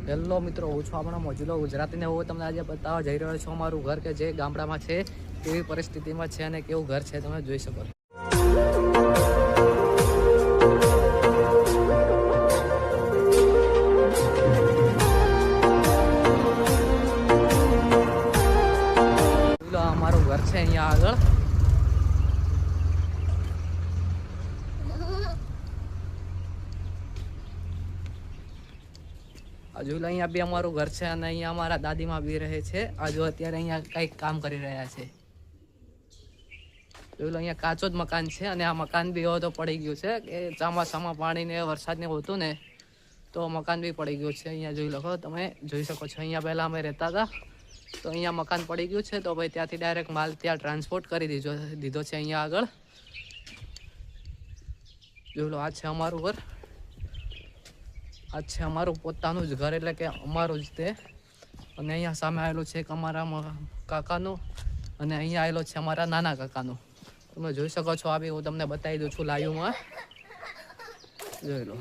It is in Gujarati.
હેલો મિત્રો, હું છું આપણો મોજીલો ગુજરાતીને હું તમને આજે બતાવવા જઈ રહ્યો છું અમારું ઘર કે જે ગામડામાં છે, કેવી પરિસ્થિતિમાં છે અને કેવું ઘર છે તમે જોઈ શકો. અમારું ઘર છે અહીંયા આગળ. હજુ અહીંયા બી અમારું ઘર છે અને અહીંયા અમારા દાદીમાં બી રહે છે. હજુ અત્યારે અહીંયા કંઈક કામ કરી રહ્યા છે. જોયું અહીંયા કાચો જ મકાન છે અને આ મકાન બી હવે તો પડી ગયું છે કે ચોમાસામાં પાણી ને વરસાદ ને હોતું ને તો મકાન બી પડી ગયું છે. અહીંયા જોઈ લો, તમે જોઈ શકો છો. અહીંયા પહેલા અમે રહેતા હતા તો અહીંયા મકાન પડી ગયું છે તો ભાઈ ત્યાંથી ડાયરેક્ટ માલ ત્યાં ટ્રાન્સપોર્ટ કરી દીધો છે અહીંયા આગળ. જોઈ લો, આ છે અમારું ઘર. આ છે અમારું પોતાનું જ ઘર, એટલે કે અમારું જ તે. અને અહીંયા સામે આવેલું છે એક અમારા કાકાનું અને અહીંયા આવેલો છે અમારા નાના કાકાનું. તમે જોઈ શકો છો. આ બી હું તમને બતાવી દઉં છું લાઈવમાં. જોઈ લો.